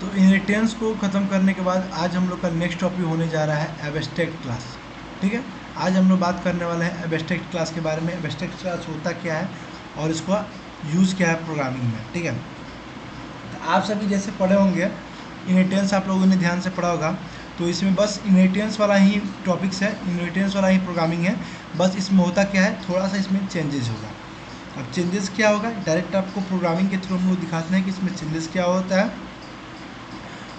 तो इनहेरिटेंस को ख़त्म करने के बाद आज हम लोग का नेक्स्ट टॉपिक होने जा रहा है एब्स्ट्रैक्ट क्लास। ठीक है, आज हम लोग बात करने वाले हैं एब्स्ट्रैक्ट क्लास के बारे में। एब्स्ट्रैक्ट क्लास होता क्या है और इसका यूज़ क्या है प्रोग्रामिंग में। ठीक है, तो आप सभी जैसे पढ़े होंगे, इनहेरिटेंस आप लोगों ने ध्यान से पढ़ा होगा, तो इसमें बस इनहेरिटेंस वाला ही टॉपिक्स है, इनहेरिटेंस वाला ही प्रोग्रामिंग है। बस इसमें होता क्या है, थोड़ा सा इसमें चेंजेस होगा। अब चेंजेस क्या होगा, डायरेक्ट आपको प्रोग्रामिंग के थ्रू हम लोग दिखाते हैं कि इसमें चेंजेस क्या होता है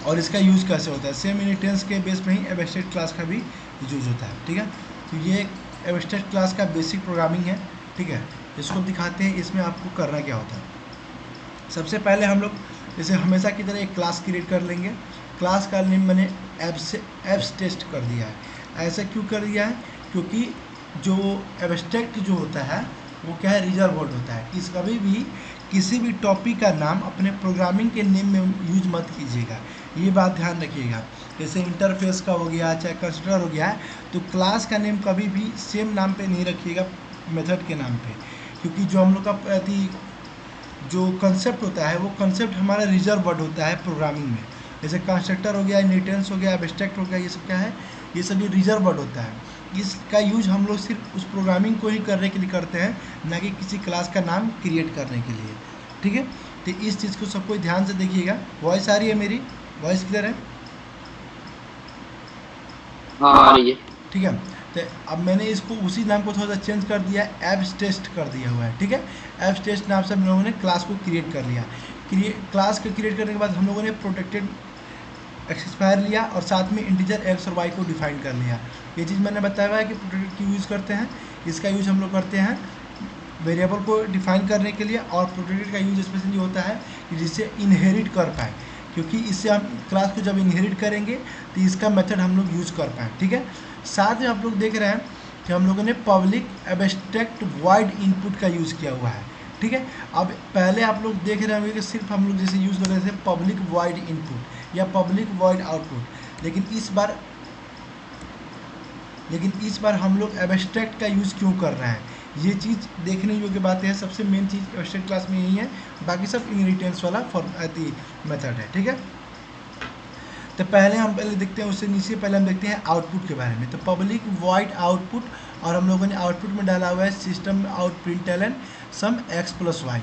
और इसका यूज़ कैसे होता है। सेम इनहेरिटेंस के बेस में ही एब्स्ट्रैक्ट क्लास का भी यूज होता है। ठीक है, तो ये एब्स्ट्रैक्ट क्लास का बेसिक प्रोग्रामिंग है। ठीक है, इसको दिखाते हैं इसमें आपको करना क्या होता है। सबसे पहले हम लोग जैसे हमेशा की तरह एक क्लास क्रिएट कर लेंगे। क्लास का नेम मैंने एप्स टेस्ट कर दिया है। ऐसा क्यों कर दिया है, क्योंकि जो एब्स्ट्रैक्ट जो होता है वो क्या है, रिजर्व वर्ड होता है। कभी भी किसी भी टॉपिक का नाम अपने प्रोग्रामिंग के नेम में यूज मत कीजिएगा, ये बात ध्यान रखिएगा। जैसे इंटरफेस का हो गया, चाहे कंस्ट्रक्टर हो गया, तो क्लास का नेम कभी भी सेम नाम पे नहीं रखिएगा मेथड के नाम पे, क्योंकि जो हम लोग का जो कंसेप्ट होता है वो कंसेप्ट हमारा रिजर्व वर्ड होता है प्रोग्रामिंग में। जैसे कंस्ट्रक्टर हो गया, इनहेरिटेंस हो गया, एब्स्ट्रैक्ट हो गया, ये सब क्या है, ये सभी रिजर्व वर्ड होता है। इसका यूज हम लोग सिर्फ उस प्रोग्रामिंग को ही करने के लिए करते हैं, ना कि किसी क्लास का नाम क्रिएट करने के लिए। ठीक है, तो इस चीज़ को सबको ध्यान से देखिएगा। वॉइस आ रही है मेरी, वॉइस क्लियर है? हाँ आ रही है। ठीक है, तो अब मैंने इसको उसी नाम को थोड़ा सा चेंज कर दिया है, एप्स टेस्ट कर दिया हुआ है। ठीक है, एप्स टेस्ट नाम से हम लोगों ने क्लास को क्रिएट कर लिया। क्लास को क्रिएट करने के बाद हम लोगों ने प्रोटेक्टेड एक्सेसफायर लिया और साथ में इंटीजर एक्स और वाई को डिफाइन कर लिया। ये चीज़ मैंने बताया हुआ है कि प्रोटेक्टेड की यूज़ करते हैं, इसका यूज़ हम लोग करते हैं वेरिएबल को डिफाइन करने के लिए। और प्रोटेक्टेड का यूज स्पेशली होता है कि जिससे इनहेरिट कर पाए, क्योंकि इससे हम क्लास को जब इनहेरिट करेंगे तो इसका मेथड हम लोग यूज़ कर पाएँ। ठीक है, साथ में आप लोग देख रहे हैं कि हम लोगों ने पब्लिक एब्स्ट्रैक्ट वाइड इनपुट का यूज़ किया हुआ है। ठीक है, अब पहले आप लोग देख रहे होंगे कि सिर्फ हम लोग जैसे यूज़ कर रहे थे पब्लिक वाइड इनपुट या पब्लिक वाइड आउटपुट, लेकिन इस बार हम लोग एब्स्ट्रैक्ट का यूज़ क्यों कर रहे हैं, ये चीज़ देखने योग्य बातें हैं। सबसे मेन चीज़ एब्स्ट्रैक्ट क्लास में यही है, बाकी सब इनहेरिटेंस वाला मेथड है। ठीक है, तो पहले देखते हैं, उससे नीचे पहले हम देखते हैं आउटपुट के बारे में। तो पब्लिक वाइड आउटपुट, और हम लोगों ने आउटपुट में डाला हुआ है सिस्टम आउट प्रिंटलन सम एक्स प्लस वाई।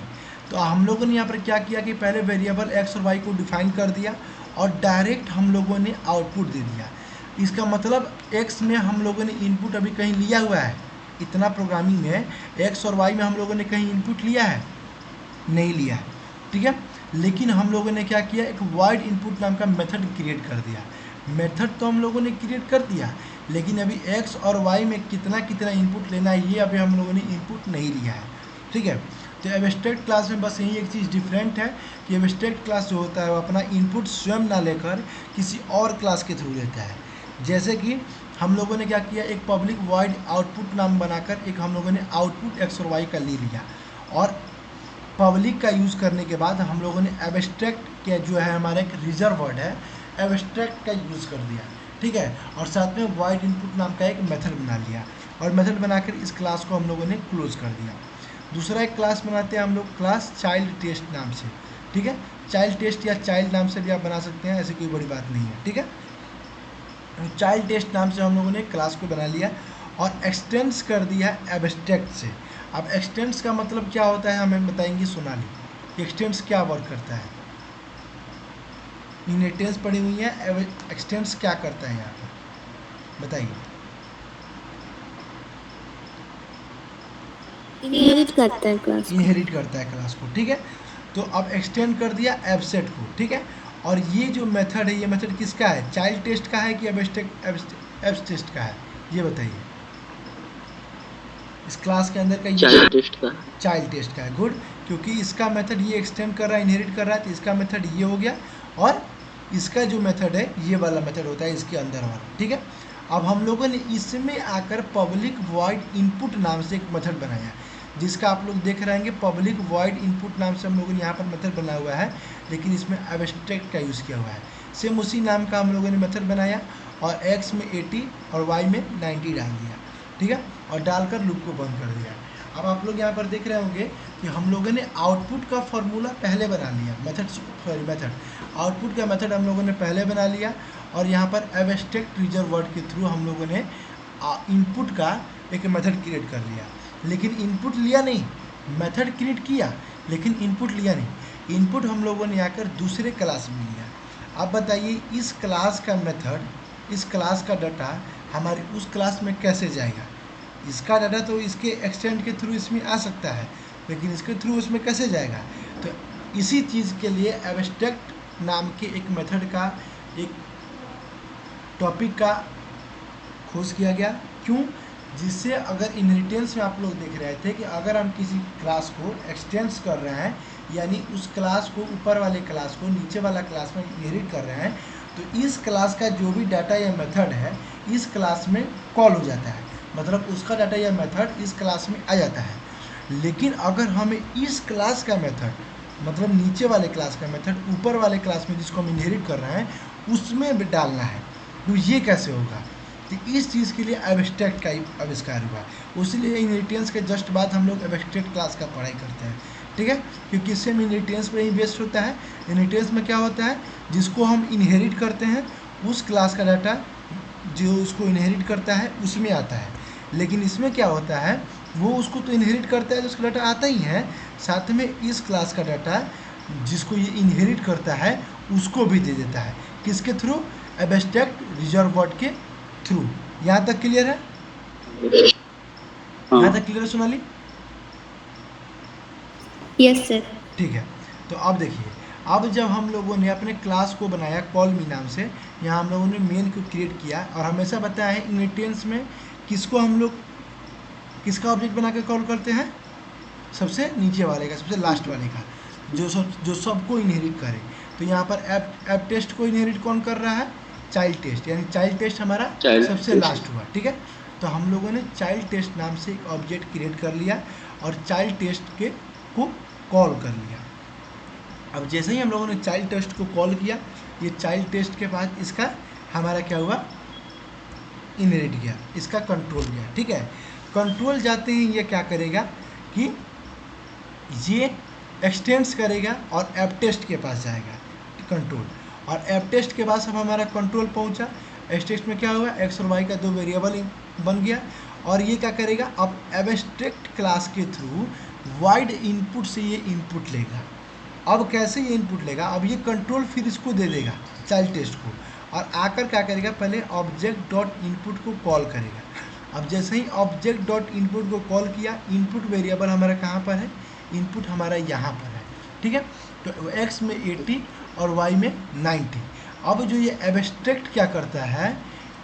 तो हम लोगों ने यहाँ पर क्या किया कि पहले वेरिएबल एक्स और वाई को डिफाइन कर दिया और डायरेक्ट हम लोगों ने आउटपुट दे दिया। इसका मतलब एक्स में हम लोगों ने इनपुट अभी कहीं लिया हुआ है, इतना प्रोग्रामिंग में एक्स और वाई में हम लोगों ने कहीं इनपुट लिया है, नहीं लिया है। ठीक है, लेकिन हम लोगों ने क्या किया, एक वाइड इनपुट नाम का मेथड क्रिएट कर दिया। मेथड तो हम लोगों ने क्रिएट कर दिया, लेकिन अभी एक्स और वाई में कितना कितना इनपुट लेना है ये अभी हम लोगों ने इनपुट नहीं लिया है। ठीक है, तो एब्स्ट्रैक्ट क्लास में बस यही एक चीज़ डिफरेंट है कि एब्स्ट्रैक्ट क्लास जो होता है वो अपना इनपुट स्वयं ना लेकर किसी और क्लास के थ्रू लेता है। जैसे कि हम लोगों ने क्या किया, एक पब्लिक वाइड आउटपुट नाम बनाकर एक हम लोगों ने आउटपुट एक्स और वाई का ले लिया, और पब्लिक का यूज़ करने के बाद हम लोगों ने एब्स्ट्रैक्ट के जो है हमारा एक रिजर्व वर्ड है, एब्स्ट्रैक्ट का यूज़ कर दिया। ठीक है, और साथ में वाइड इनपुट नाम का एक मेथड बना लिया, और मेथड बनाकर इस क्लास को हम लोगों ने क्लोज कर दिया। दूसरा एक क्लास बनाते हैं हम लोग, क्लास चाइल्ड टेस्ट नाम से। ठीक है, चाइल्ड टेस्ट या चाइल्ड नाम से भी आप बना सकते हैं, ऐसी कोई बड़ी बात नहीं है। ठीक है, चाइल्ड टेस्ट नाम से हम लोगों ने क्लास को बना लिया और एक्सटेंस कर दिया एब्स्ट्रैक्ट से। अब एक्सटेंस का मतलब क्या होता है हमें बताएंगे सोनाली, एक्सटेंस क्या वर्क करता है। इनहेरिटेंस पड़ी हुई है, एक्सटेंस क्या करता है यहाँ पर बताइए। इनहेरिट करता है क्लास को। इनहेरिट करता है क्लास को। ठीक है, तो अब एक्सटेंड कर दिया एब्सेट को। ठीक है, और ये जो मेथड है, ये मेथड किसका है, चाइल्ड टेस्ट का है कि एब्स टेस्ट का है, ये बताइए। इस क्लास के अंदर का ये चाइल्ड टेस्ट का। चाइल्ड टेस्ट का है। गुड, क्योंकि इसका मेथड ये एक्सटेंड कर रहा है, इनहेरिट कर रहा है, तो इसका मेथड ये हो गया, और इसका जो मेथड है ये वाला मेथड होता है इसके अंदर वाला। ठीक है, अब हम लोगों ने इसमें आकर पब्लिक वॉइड इनपुट नाम से एक मेथड बनाया, जिसका आप लोग देख रहे हैं पब्लिक वॉइड इनपुट नाम से हम लोगों ने यहाँ पर मेथड बना हुआ है, लेकिन इसमें एब्स्ट्रैक्ट का यूज़ किया हुआ है। सेम उसी नाम का हम लोगों ने मेथड बनाया और एक्स में 80 और वाई में 90 डाल दिया। ठीक है, और डालकर लूप को बंद कर दिया। अब आप लोग यहाँ पर देख रहे होंगे कि हम लोगों ने आउटपुट का फॉर्मूला पहले बना लिया, मेथड आउटपुट का मेथड हम लोगों ने पहले बना लिया, और यहाँ पर एब्स्ट्रैक्ट रिजर्व वर्ड के थ्रू हम लोगों ने इनपुट का एक मेथड क्रिएट कर लिया। लेकिन इनपुट लिया नहीं, मेथड क्रिएट किया लेकिन इनपुट लिया नहीं। इनपुट हम लोगों ने आकर दूसरे क्लास में लिया। अब बताइए इस क्लास का मेथड, इस क्लास का डाटा हमारे उस क्लास में कैसे जाएगा? इसका डाटा तो इसके एक्सटेंड के थ्रू इसमें आ सकता है, लेकिन इसके थ्रू उसमें कैसे जाएगा? तो इसी चीज़ के लिए एब्स्ट्रैक्ट नाम के एक मेथड का, एक टॉपिक का खोज किया गया। क्यों? जिससे अगर इनहेरिटेंस में आप लोग देख रहे थे कि अगर हम किसी क्लास को एक्सटेंस कर रहे हैं, यानी उस क्लास को, ऊपर वाले क्लास को नीचे वाला क्लास में इनहेरिट कर रहे हैं, तो इस क्लास का जो भी डाटा या मेथड है इस क्लास में कॉल हो जाता है, मतलब उसका डाटा या मेथड इस क्लास में आ जाता है। लेकिन अगर हमें इस क्लास का मेथड, मतलब नीचे वाले क्लास का मेथड ऊपर वाले क्लास में जिसको हम इनहेरिट कर रहे हैं उसमें भी डालना है, तो ये कैसे होगा? तो इस चीज़ के लिए एब्स्ट्रैक्ट का आविष्कार हुआ। उसीलिए इनहेरिटेंस के जस्ट बाद हम लोग एब्स्ट्रैक्ट क्लास का पढ़ाई करते हैं, ठीक है, क्योंकि इससे इनहेरिटेंस पर ही बेस्ड होता है। इनहेरिटेंस में क्या होता है, जिसको हम इनहेरिट करते हैं उस क्लास का डाटा जो उसको इनहेरिट करता है उसमें आता है। लेकिन इसमें क्या होता है, वो उसको तो इनहेरिट करता है तो उसका डाटा आता ही है, साथ में इस क्लास का डाटा जिसको ये इनहेरिट करता है उसको भी दे देता है। किसके थ्रू? एब्स्ट्रैक्ट रिजर्व वर्ड के थ्रू। यहाँ तक क्लियर है? यहाँ तक क्लियर है सोनाली? Yes sir. ठीक है, तो अब देखिए, अब जब हम लोगों ने अपने क्लास को बनाया कॉल मी नाम से, यहाँ हम लोगों ने मेन को क्रिएट किया, और हमेशा बताया है इनहेरिटेंस में किसको हम लोग किसका ऑब्जेक्ट बना के कॉल करते हैं? सबसे नीचे वाले का, सबसे लास्ट वाले का, जो सबको इनहेरिट करे। तो यहाँ पर ऐप टेस्ट को इनहेरिट कौन कर रहा है? चाइल्ड टेस्ट, यानी चाइल्ड टेस्ट हमारा सबसे लास्ट हुआ, ठीक है। तो हम लोगों ने चाइल्ड टेस्ट नाम से एक ऑब्जेक्ट क्रिएट कर लिया और चाइल्ड टेस्ट के को कॉल कर लिया। अब जैसे ही हम लोगों ने चाइल्ड टेस्ट को कॉल किया, ये चाइल्ड टेस्ट के बाद इसका हमारा क्या हुआ? इनहेरिट गया, इसका कंट्रोल गया, ठीक है। कंट्रोल जाते ही ये क्या करेगा कि ये एक्सटेंड्स करेगा और ऐप टेस्ट के पास जाएगा कंट्रोल, और ऐप टेस्ट के पास अब हमारा कंट्रोल पहुंचा। एस टेस्ट में क्या हुआ? एक्स और वाई का दो वेरिएबल बन गया, और ये क्या करेगा? अब एब्स्ट्रैक्ट क्लास के थ्रू वाइड इनपुट से ये इनपुट लेगा। अब कैसे ये इनपुट लेगा? अब ये कंट्रोल फिर इसको दे देगा चाइल्ड टेस्ट को, और आकर क्या करेगा? पहले ऑब्जेक्ट डॉट इनपुट को कॉल करेगा। अब जैसे ही ऑब्जेक्ट डॉट इनपुट को कॉल किया, इनपुट वेरिएबल हमारा कहाँ पर है? इनपुट हमारा यहाँ पर है, ठीक है। तो x में 80 और y में 90। अब जो ये एब्स्ट्रैक्ट क्या करता है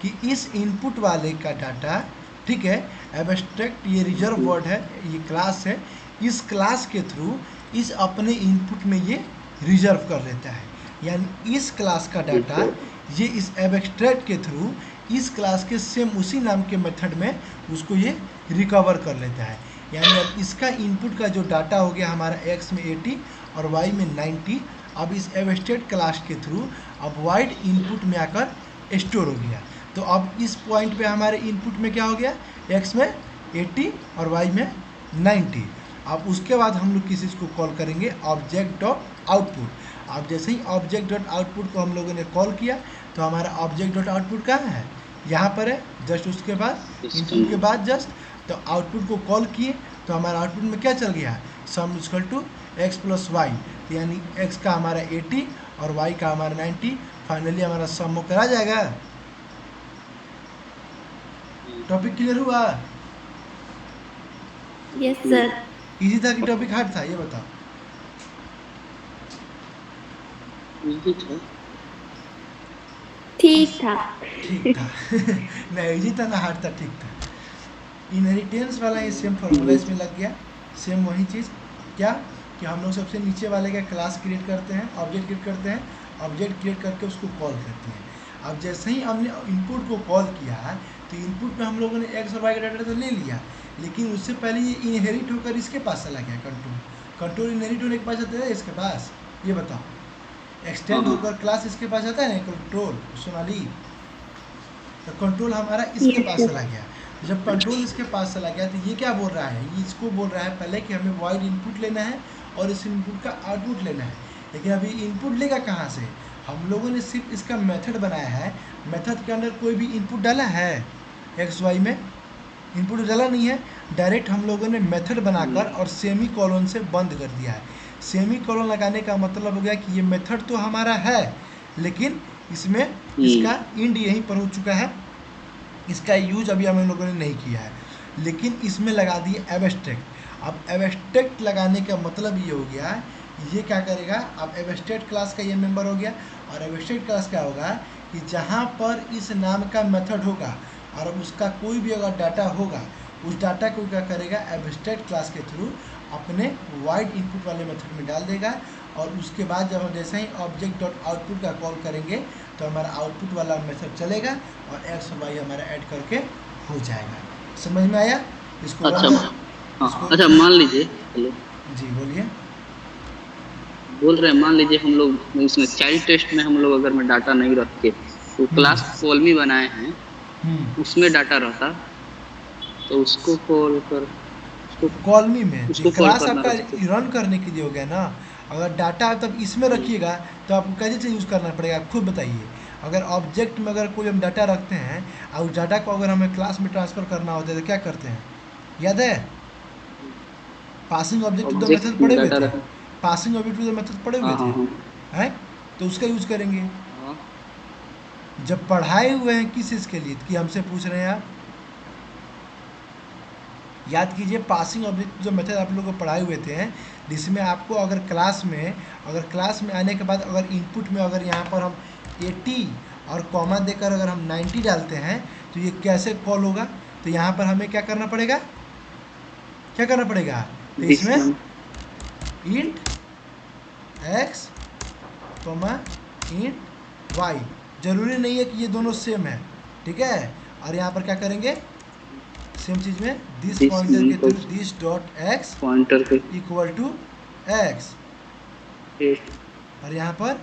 कि इस इनपुट वाले का डाटा, ठीक है, एब्स्ट्रैक्ट ये रिजर्व वर्ड है, ये क्लास है, इस क्लास के थ्रू इस अपने इनपुट में ये रिजर्व कर लेता है। यानी इस क्लास का डाटा ये इस एब्स्ट्रैक्ट के थ्रू इस क्लास के सेम उसी नाम के मेथड में उसको ये रिकवर कर लेता है। यानी अब इसका इनपुट का जो डाटा हो गया हमारा x में 80 और y में 90, अब इस एब्स्ट्रैक्ट क्लास के थ्रू अब वाइड इनपुट में आकर स्टोर हो गया। तो अब इस पॉइंट पे हमारे इनपुट में क्या हो गया? x में 80 और y में 90। अब उसके बाद हम लोग किस चीज़ को कॉल करेंगे? Object dot output. अब जैसे ही ऑब्जेक्ट डॉट आउटपुट को हम लोगों ने कॉल किया तो हमारा ऑब्जेक्ट डॉट आउटपुट कहाँ है? यहाँ पर है, जस्ट उसके बाद इनपुट के बाद जस्ट। तो आउटपुट को कॉल किए तो हमारा आउटपुट में क्या चल गया? Sum equal to x plus y, यानी x का हमारा 80 और y का हमारा 90। फाइनली हमारा सम होकर आ जाएगा। टॉपिक क्लियर हुआ? Yes sir. इजी था कि टॉपिक हार्ड था, ये बताओ। ठीक था। ठीक था ना इजी था ना हार्ड था, ठीक था। इनहेरिटेंस वाला ये सेम फॉर्मूला इसमें लग गया, सेम वही चीज़। क्या कि हम लोग सबसे नीचे वाले का क्लास क्रिएट करते हैं, ऑब्जेक्ट क्रिएट करते हैं, ऑब्जेक्ट क्रिएट करके उसको कॉल करते हैं। अब जैसे ही हमने इनपुट को कॉल किया तो इनपुट में हम लोगों ने एक्स और वाई का डाटा तो ले लिया, लेकिन उससे पहले ये इनहेरिट होकर इसके पास चला गया। कंट्रोल इनहेरिट होने के पास आता है इसके पास, ये बताओ। एक्सटेंड होकर क्लास इसके पास आता है ना कंट्रोल, सोनाली। तो कंट्रोल हमारा इसके पास चला गया। जब कंट्रोल इसके पास चला गया तो ये क्या बोल रहा है, ये इसको बोल रहा है पहले कि हमें वॉइड इनपुट लेना है और इस इनपुट का आउटपुट लेना है। लेकिन अभी इनपुट लेगा कहाँ से, हम लोगों ने सिर्फ इसका मेथड बनाया है, मेथड के अंदर कोई भी इनपुट डाला है एक्स वाई में, इनपुट डाला नहीं है। डायरेक्ट हम लोगों ने मेथड बनाकर और सेमी कॉलन से बंद कर दिया है। सेमी कॉलन लगाने का मतलब हो गया कि ये मेथड तो हमारा है लेकिन इसमें इसका इंड यहीं पर हो चुका है, इसका यूज अभी हम लोगों ने नहीं किया है, लेकिन इसमें लगा दिए एब्स्ट्रैक्ट। अब एब्स्ट्रैक्ट लगाने का मतलब ये हो गया, ये क्या करेगा, अब एब्स्ट्रैक्ट क्लास का ये मेंबर हो गया। और एब्स्ट्रैक्ट क्लास क्या होगा कि जहाँ पर इस नाम का मेथड होगा और उसका कोई भी अगर डाटा होगा, उस डाटा को क्या करेगा, एब्स्ट्रैक्ट क्लास के थ्रू अपने वाइड इनपुट वाले मेथड में डाल देगा। और उसके बाद जब हम जैसे ही ऑब्जेक्ट डॉट आउटपुट का कॉल करेंगे तो हमारा आउटपुट वाला मेथड चलेगा और एक्स और वाई हमारा ऐड करके हो जाएगा। समझ में आया? इसको अच्छा इसको अच्छा, मान लीजिए, हेलो जी बोलिए। बोल रहे हैं, मान लीजिए हम लोग इसमें चाइल्ड टेस्ट में हम लोग अगर में डाटा नहीं रख के तो क्लास कॉलमी बनाए हैं उसमें डाटा रहता तो उसको कॉल कर कॉलमी में उसको कॉल क्लास करना आपका रहता। रन करने के लिए हो गया ना। अगर डाटा तब इसमें रखिएगा तो आपको कैसे से यूज़ करना पड़ेगा, आप खुद बताइए। अगर ऑब्जेक्ट में अगर कोई हम डाटा रखते हैं और उस डाटा को अगर हमें क्लास में ट्रांसफ़र करना होता है तो क्या करते हैं, याद है? Passing object to the object method में पढ़े हुए डाटा थे, रख। Passing object to the method पढ़े हुए हाँ थे हाँ हैं, तो उसका यूज़ करेंगे। हाँ। जब पढ़ाए हुए हैं किस चीज़ के लिए कि हमसे पूछ रहे हैं आप, याद कीजिए पासिंग ऑब्जेक्ट जो मेथड आप लोग को पढ़ाए हुए थे जिसमें आपको अगर क्लास में आने के बाद अगर इनपुट में अगर यहाँ पर हम 80 और कॉमा देकर अगर हम 90 डालते हैं तो ये कैसे कॉल होगा। तो यहाँ पर हमें क्या करना पड़ेगा, तो इसमें int x comma int y, जरूरी नहीं है कि ये दोनों सेम है, ठीक है। और यहाँ पर क्या करेंगे, सेम चीज में दिस पॉइंटर के through this dot x pointer के इक्वल टू एक्स, और यहाँ पर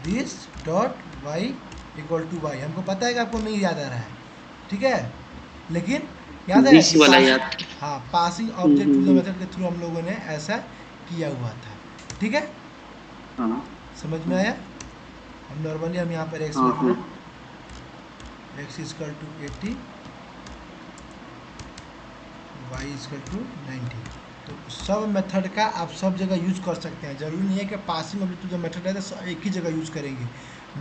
this dot y equal to y. हमको पता है कि आपको नहीं याद आ रहा है, ठीक है, लेकिन याद है कि वाला याद। हाँ passing object to the method के थ्रू हम लोगों ने ऐसा किया हुआ था, ठीक है। हाँ समझ में आया? हम नॉर्मली हम यहाँ पर एक्स हाँ लिख रहे हाँ। हैं, x equal to 80 y equal to 90। तो सब मेथड का आप सब जगह यूज कर सकते हैं, जरूरी नहीं है कि passing object to the method है तो एक ही जगह यूज करेंगे।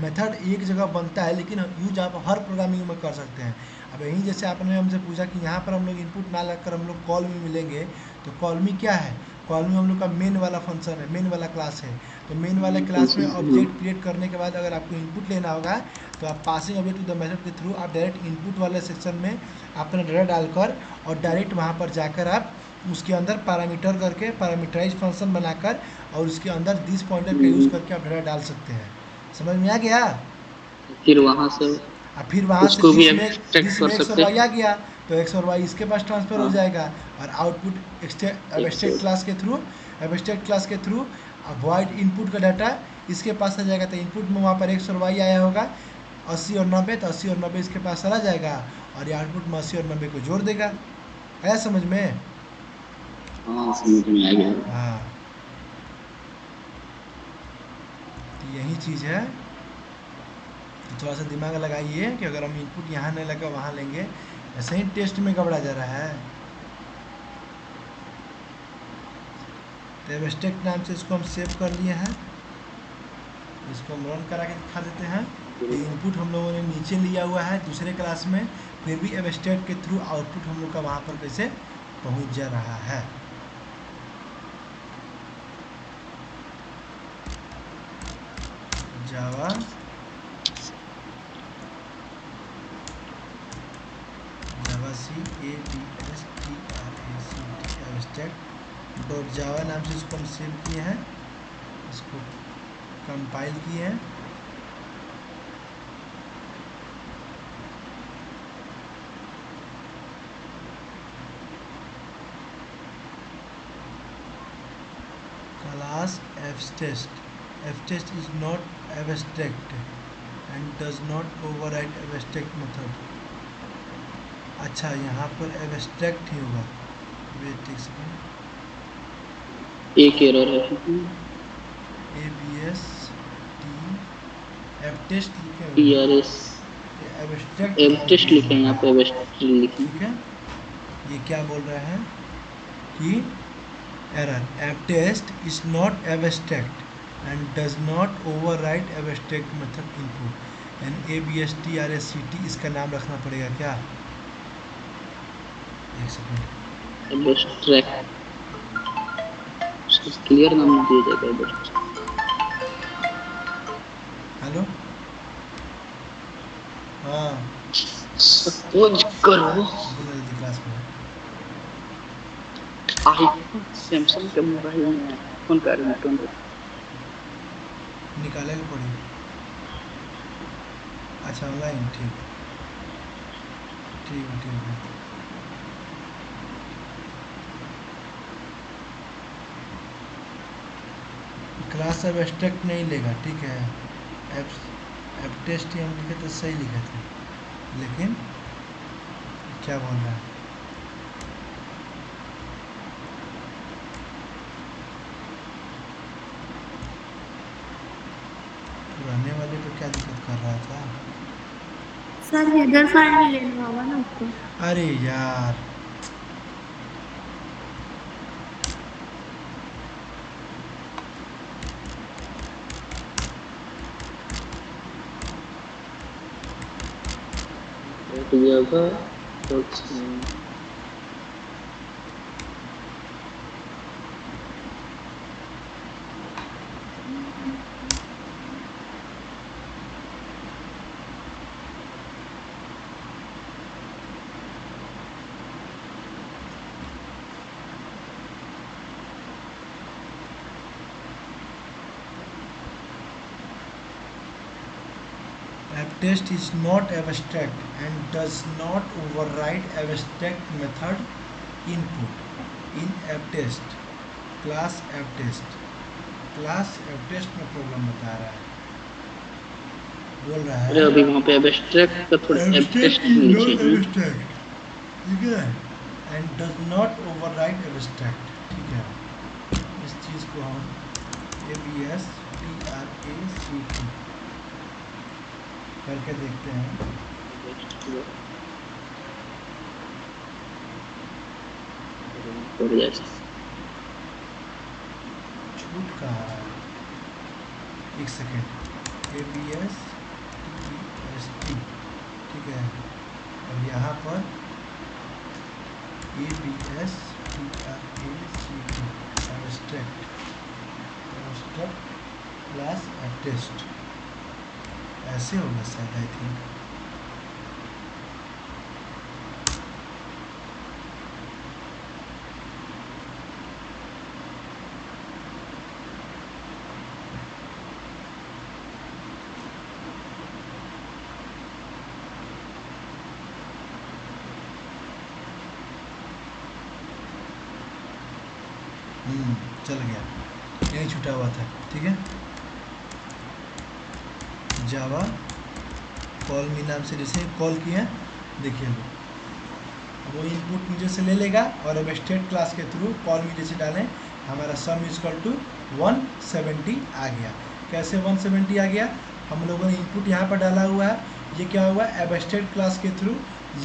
मेथड एक जगह बनता है लेकिन यूज आप हर प्रोग्रामिंग में कर सकते हैं। अब यहीं जैसे आपने हमसे पूछा कि यहाँ पर हम लोग इनपुट ना लगाकर हम लोग कॉल में मिलेंगे, तो कॉल में क्या है, कॉल में हम लोग का मेन वाला फंक्शन है, मेन वाला क्लास है। तो मेन वाले क्लास में ऑब्जेक्ट क्रिएट करने के बाद अगर आपको इनपुट लेना होगा तो आप passing object to the method के थ्रू आप डायरेक्ट इनपुट वाले सेक्शन में अपना डाटा डालकर और डायरेक्ट वहाँ पर जाकर आप उसके अंदर पैरामीटर करके पैरामीटराइज फंक्शन बनाकर और उसके अंदर दिस पॉइंटर का यूज़ करके आप डाटा डाल सकते हैं। समझ में आ गया? फिर वहाँ से और फिर वहाँ से उसको भी दिस में एक्सट्रैक्ट कर एक्स और सकते वाई हैं। आ गया तो एक्स और वाई इसके पास ट्रांसफ़र हो हाँ। जाएगा और आउटपुट एब्स्ट्रैक्ट क्लास के थ्रू वॉइड इनपुट का डाटा इसके पास आ जाएगा। तो इनपुट में वहाँ पर एक्स और वाई आया होगा 80 और 90, तो 80 और 90 इसके पास चला जाएगा और ये आउटपुट में 80 और 90 को जोड़ देगा। है समझ में? हाँ समझ में आ गया। हाँ, तो यही चीज़ है। तो थोड़ा सा दिमाग लगाइए कि अगर हम इनपुट यहाँ नहीं लगा वहाँ लेंगे, ऐसे ही टेस्ट में गड़बड़ा जा रहा है। तो एब्स्ट्रैक्ट नाम से इसको हम सेव कर लिए हैं, इसको हम रन करा के दिखा देते हैं। तो इनपुट हम लोगों ने नीचे लिया हुआ है दूसरे क्लास में, फिर भी एब्स्ट्रैक्ट के थ्रू आउटपुट हम लोग का वहाँ पर कैसे पहुँच जा रहा है। जावा एब्स्ट्रैक्ट डॉट जावा नाम से इसको हम सेव किए हैं, इसको कंपाइल किए हैं। Class abstract is not abstract and does not override abstract method। अच्छा यहाँ पर एब्स्ट्रैक्ट ही होगा। वेट एक सेकेंड, एक एरर है। ABST एब टेस्ट लिखे हुए हैं, TRS ये एब्स्ट्रैक्ट एब लिखे टेस्ट हुए लिखे हैं हैं, यहाँ यहाँ पे पे। एब लिखे ठीक है, ये क्या बोल रहे हैं कि error ab test is not abstract and does not overwrite abstract method input. And ABSTRSCT इसका नाम रखना पड़ेगा क्या, एक सेकेंड। एब्स्ट्रैक्ट, उसको क्लियर नाम दिया जाएगा एब्स्ट्रैक्ट। हेलो, हाँ सपोज करो बोलो जल्दी क्लास में। आईफोन सैमसंग के मोबाइल में आईफोन का रिंगटोन निकाले ले पड़ी, अच्छा ऑनलाइन, ठीक ठीक है ठीक है। क्लास अब एब्स्ट्रैक्ट नहीं लेगा, ठीक है। एप एप टेस्ट ही हम लिखे तो सही लिखे थे, लेकिन क्या बोल रहा है, पुराने वाले पे क्या दिक्कत कर रहा था। सर हेडर फाइल में लेना होगा ना उसको। अरे यार, जगह तो app test is not abstract and does not override abstract method input in app test class app test। Class app test में प्रॉब्लम बता रहा है, बोल रहा अरे है अभी वहाँ पे एब्स्ट्रैक्ट का थोड़ा एब abstract टेस्ट is लिखे not हैं। abstract, ठीक है, and does not override abstract, ठीक है। इस चीज़ को हम ABSTRACT करके देखते हैं। छूट कहाँ रहा है, एक सेकेंड। ABSTEST, ठीक है, और यहाँ पर ABSTRACT abstract class app test, ऐसे होगा शायद, आई थिंक। चल गया, यही छूटा हुआ था, ठीक है। जावा कॉल मी नाम से जैसे कॉल किया, देखिए लो, वो इनपुट नीचे से ले लेगा और अब स्टेट क्लास के थ्रू कॉल मी जैसे डालें, हमारा सम इजकल टू 170 आ गया। कैसे 170 आ गया, हम लोगों ने इनपुट यहाँ पर डाला हुआ है, ये क्या हुआ एबस्ट्रैक्ट क्लास के थ्रू,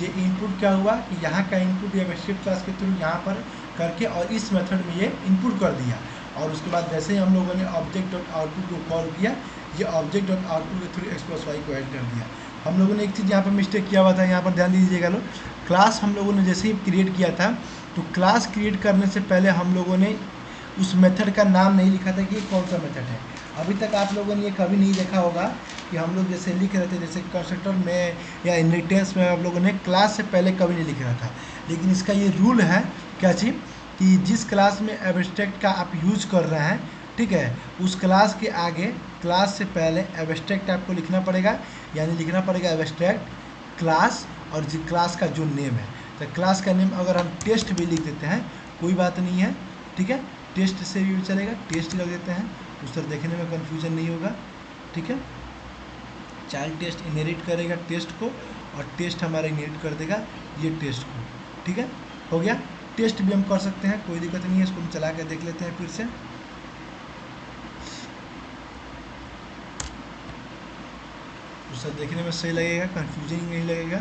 ये इनपुट क्या हुआ कि यहाँ का इनपुट एबस्ट्रैक्ट क्लास के थ्रू यहाँ पर करके और इस मेथड में ये इनपुट कर दिया, और उसके बाद जैसे ही हम लोगों ने ऑब्जेक्ट डॉट आउटपुट को कॉल किया, ये ऑब्जेक्ट डॉट आउटपुट के थ्रू x+y को ऐड कर दिया। हम लोगों ने एक चीज़ यहाँ पर मिस्टेक किया हुआ था, यहाँ पर ध्यान दीजिएगा लोग। क्लास हम लोगों ने जैसे ही क्रिएट किया था, तो क्लास क्रिएट करने से पहले हम लोगों ने उस मेथड का नाम नहीं लिखा था कि ये कौन सा मेथड है। अभी तक आप लोगों ने ये कभी नहीं देखा होगा कि हम लोग जैसे लिख रहे थे, जैसे कंस्ट्रक्टर में या इनहेरिटेंस में आप लोगों ने क्लास से पहले कभी नहीं लिख रहा था। लेकिन इसका ये रूल है क्या चीज़, कि जिस क्लास में एब्स्ट्रैक्ट का आप यूज कर रहे हैं, ठीक है, उस क्लास के आगे क्लास से पहले एब्स्ट्रैक्ट आपको लिखना पड़ेगा, यानी लिखना पड़ेगा एब्स्ट्रैक्ट क्लास और जो क्लास का जो नेम है। तो क्लास का नेम अगर हम टेस्ट भी लिख देते हैं कोई बात नहीं है, ठीक है, टेस्ट से भी चलेगा, टेस्ट लग देते हैं, उस तरह देखने में कन्फ्यूजन नहीं होगा, ठीक है। चाइल्ड टेस्ट इनहेरिट करेगा टेस्ट को और टेस्ट हमारा इनहेरिट कर देगा ये टेस्ट को। ठीक है, हो गया। टेस्ट भी हम कर सकते हैं, कोई दिक्कत नहीं है, इसको हम चला के देख लेते हैं फिर से। उससे देखने में सही लगेगा, कंफ्यूजिंग नहीं लगेगा।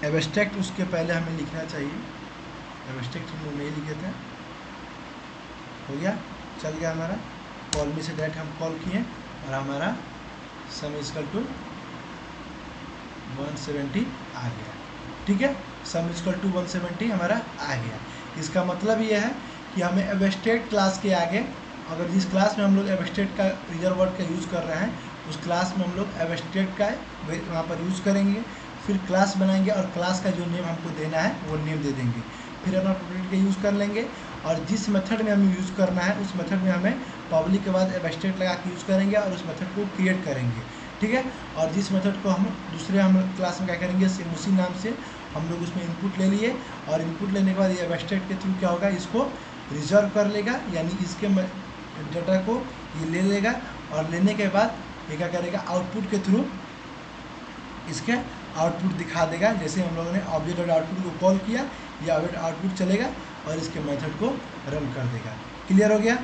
एब्स्ट्रैक्ट उसके पहले हमें लिखना चाहिए, एब्स्ट्रैक्ट हम लोग नहीं लिखे थे। हो गया, चल गया हमारा। कॉल में से डायरेक्ट हम कॉल किए और हमारा सम इक्वल टू 170 आ गया। ठीक है, सम इक्वल टू 170 हमारा आ गया। इसका मतलब ये है कि हमें एब्स्ट्रैक्ट क्लास के आगे, अगर जिस क्लास में हम लोग एब्स्ट्रैक्ट का रिजर्व वर्ड का यूज़ कर रहे हैं उस क्लास में हम लोग एब्स्ट्रैक्ट का वहाँ पर यूज़ करेंगे, फिर क्लास बनाएंगे और क्लास का जो नेम हमको देना है वो नेम दे देंगे, फिर अपना प्रोडक्ट का यूज़ कर लेंगे। और जिस मेथड में हमें यूज़ करना है उस मेथड में हमें पब्लिक के बाद एब्स्ट्रैक्ट लगा के यूज़ करेंगे और उस मेथड को क्रिएट करेंगे। ठीक है, और जिस मेथड को हम दूसरे हम क्लास में क्या करेंगे, सेम उसी नाम से हम लोग उसमें इनपुट ले लिए और इनपुट लेने के बाद ये एब्स्ट्रैक्ट के थ्रू क्या होगा, इसको रिजर्व कर लेगा, यानी इसके डाटा को ये ले लेगा और लेने के बाद ये क्या करेगा, आउटपुट के थ्रू इसके आउटपुट दिखा देगा। जैसे हम लोगों ने ऑब्जेक्ट आउटपुट को कॉल किया, ये ऑब्जेक्ट आउटपुट चलेगा और इसके मेथड को रन कर देगा। क्लियर हो गया।